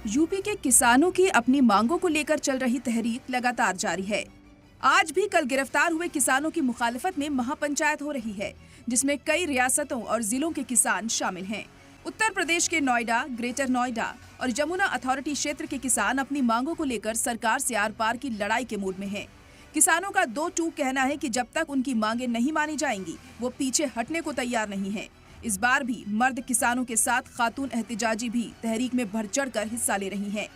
UP के किसानों की अपनी मांगों को लेकर चल रही तहरीक लगातार जारी है। आज भी कल गिरफ्तार हुए किसानों की मुखालिफत में महापंचायत हो रही है, जिसमें कई रियासतों और जिलों के किसान शामिल हैं। उत्तर प्रदेश के नोएडा, ग्रेटर नोएडा और जमुना अथॉरिटी क्षेत्र के किसान अपनी मांगों को लेकर सरकार से आर पार की लड़ाई के मूड में हैं। किसानों का दो टूक कहना है कि जब तक उनकी मांगें नहीं मानी जाएंगी, वो पीछे हटने को तैयार नहीं है। इस बार भी मर्द किसानों के साथ खातून एहतिजाजी भी तहरीक में बढ़ चढ़कर हिस्सा ले रही हैं।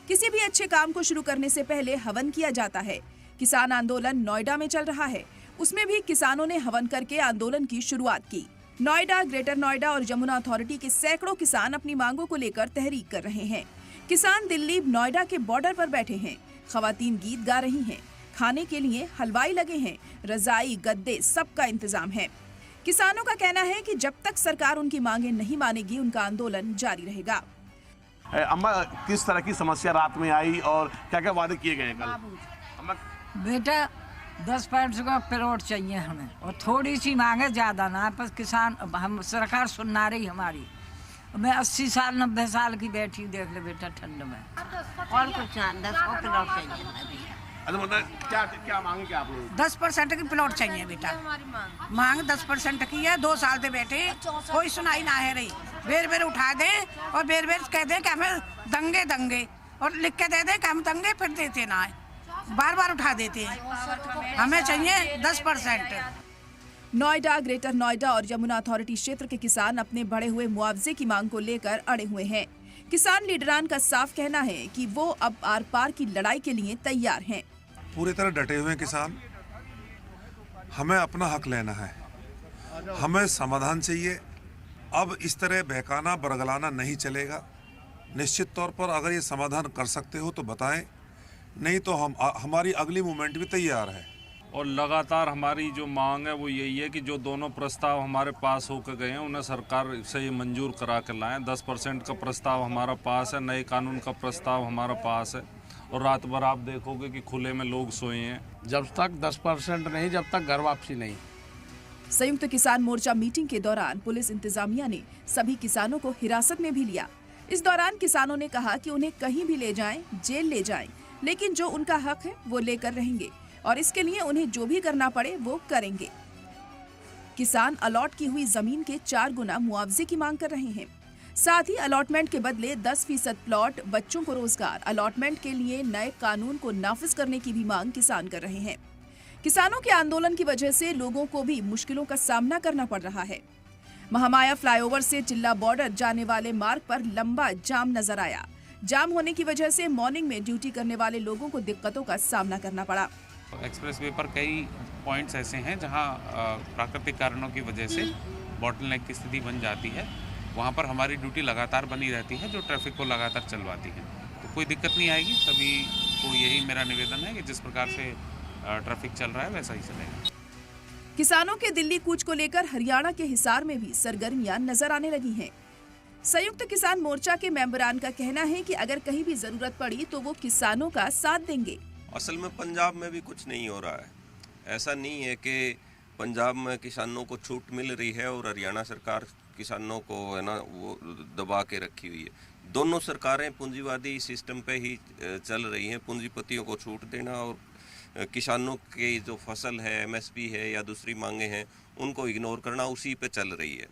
किसी भी अच्छे काम को शुरू करने से पहले हवन किया जाता है। किसान आंदोलन नोएडा में चल रहा है, उसमें भी किसानों ने हवन करके आंदोलन की शुरुआत की। नोएडा, ग्रेटर नोएडा और जमुना अथॉरिटी के सैकड़ों किसान अपनी मांगों को लेकर तहरीक कर रहे हैं। किसान दिल्ली नोएडा के बॉर्डर पर बैठे हैं। खवातीन गीत गा रही हैं। खाने के लिए हलवाई लगे हैं। रजाई, गद्दे सबका इंतजाम है। किसानों का कहना है कि जब तक सरकार उनकी मांगें नहीं मानेगी, उनका आंदोलन जारी रहेगा। अम्मा, किस तरह की समस्या रात में आई और क्या क्या वादे किए गए कल? अम्मा, बेटा 10% का प्लॉट चाहिए हमें और थोड़ी सी मांगे, ज़्यादा ना। पर किसान हम सरकार सुनना रही हमारी। मैं 80 साल 90 साल की बैठी, देख ले बेटा ठंड में। और कुछ ना, 10 को प्लॉट चाहिए। मतलब क्या मांगे क्या आप लोग? 10% की प्लॉट चाहिए बेटा। मांग 10% की है। 2 साल से बैठे, कोई सुनाई ना है रही। बेर बेर उठा दे और बेर बेर कह दे कि हमें दंगे और लिख के दे दे कि हम दंगे, फिर देते ना है। बार बार उठा देते हैं। हमें चाहिए 10%। नोएडा, ग्रेटर नोएडा और यमुना अथॉरिटी क्षेत्र के किसान अपने बढ़े हुए मुआवजे की मांग को लेकर अड़े हुए हैं। किसान लीडरान का साफ कहना है कि वो अब आर पार की लड़ाई के लिए तैयार हैं। पूरी तरह डटे हुए किसान, हमें अपना हक लेना है, हमें समाधान चाहिए। अब इस तरह बहकाना बरगलाना नहीं चलेगा। निश्चित तौर पर अगर ये समाधान कर सकते हो तो बताएं, नहीं तो हमारी अगली मूवमेंट भी तैयार है। और लगातार हमारी जो मांग है वो यही है कि जो दोनों प्रस्ताव हमारे पास होकर गए हैं उन्हें सरकार से ये मंजूर करा के लाएं। 10% का प्रस्ताव हमारा पास है, नए कानून का प्रस्ताव हमारा पास है और रात भर आप देखोगे कि खुले में लोग सोए हैं। जब तक 10% नहीं, जब तक घर वापसी नहीं। संयुक्त किसान मोर्चा मीटिंग के दौरान पुलिस इंतजामिया ने सभी किसानों को हिरासत में भी लिया। इस दौरान किसानों ने कहा कि उन्हें कहीं भी ले जाएं, जेल ले जाएं, लेकिन जो उनका हक है वो लेकर रहेंगे और इसके लिए उन्हें जो भी करना पड़े वो करेंगे। किसान अलॉट की हुई जमीन के 4 गुना मुआवजे की मांग कर रहे हैं। साथ ही अलॉटमेंट के बदले 10% प्लॉट, बच्चों को रोजगार, अलॉटमेंट के लिए नए कानून को नाफिज करने की भी मांग किसान कर रहे हैं। किसानों के आंदोलन की वजह से लोगों को भी मुश्किलों का सामना करना पड़ रहा है। महामाया फ्लाईओवर से चिल्ला बॉर्डर जाने वाले मार्ग पर लंबा जाम नजर आया। जाम होने की वजह से मॉर्निंग में ड्यूटी करने वाले लोगों को दिक्कतों का सामना करना पड़ा। एक्सप्रेसवे पर कई पॉइंट्स ऐसे हैं जहां प्राकृतिक कारणों की वजह से बॉटलनेक की स्थिति बन जाती है। वहां पर हमारी ड्यूटी लगातार बनी रहती है, जो ट्रैफिक को लगातार चलवाती है। तो कोई दिक्कत नहीं आएगी। सभी को यही मेरा निवेदन है कि जिस प्रकार से ट्रैफिक चल रहा है वैसा ही चलेगा। किसानों के दिल्ली कूच को लेकर हरियाणा के हिसार में भी सरगर्मियां नजर आने लगी हैं। संयुक्त किसान मोर्चा के मेंबरान का कहना है कि अगर कहीं भी जरूरत पड़ी तो वो किसानों का साथ देंगे। असल में पंजाब में भी कुछ नहीं हो रहा है। ऐसा नहीं है कि पंजाब में किसानों को छूट मिल रही है और हरियाणा सरकार किसानों को है ना वो दबा के रखी हुई है। दोनों सरकारें पूंजीवादी सिस्टम पे ही चल रही हैं। पूंजीपतियों को छूट देना और किसानों की जो फसल है, एमएसपी है या दूसरी मांगे हैं, उनको इग्नोर करना, उसी पे चल रही है।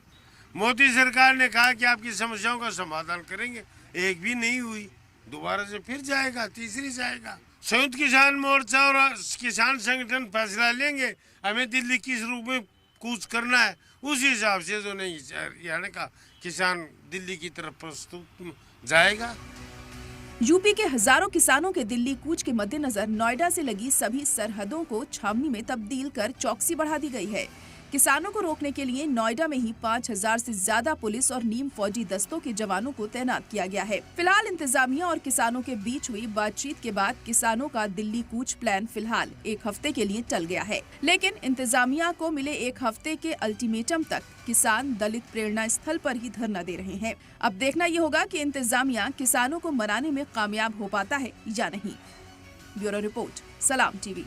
मोदी सरकार ने कहा कि आपकी समस्याओं का समाधान करेंगे, एक भी नहीं हुई। दोबारा से फिर जाएगा, तीसरी जाएगा। संयुक्त किसान मोर्चा और किसान संगठन फैसला लेंगे हमें दिल्ली किस रूप में कूच करना है, उसी हिसाब से जो नहीं हरियाणा का किसान दिल्ली की तरफ प्रस्तुत जाएगा। यूपी के हजारों किसानों के दिल्ली कूच के मद्देनजर नोएडा से लगी सभी सरहदों को छावनी में तब्दील कर चौकसी बढ़ा दी गई है। किसानों को रोकने के लिए नोएडा में ही 5000 से ज्यादा पुलिस और नीम फौजी दस्तों के जवानों को तैनात किया गया है। फिलहाल इंतजामिया और किसानों के बीच हुई बातचीत के बाद किसानों का दिल्ली कूच प्लान फिलहाल 1 हफ्ते के लिए टल गया है। लेकिन इंतजामिया को मिले 1 हफ्ते के अल्टीमेटम तक किसान दलित प्रेरणा स्थल पर ही धरना दे रहे हैं। अब देखना ये होगा कि इंतजामिया किसानों को मनाने में कामयाब हो पाता है या नहीं। ब्यूरो रिपोर्ट, सलाम टीवी।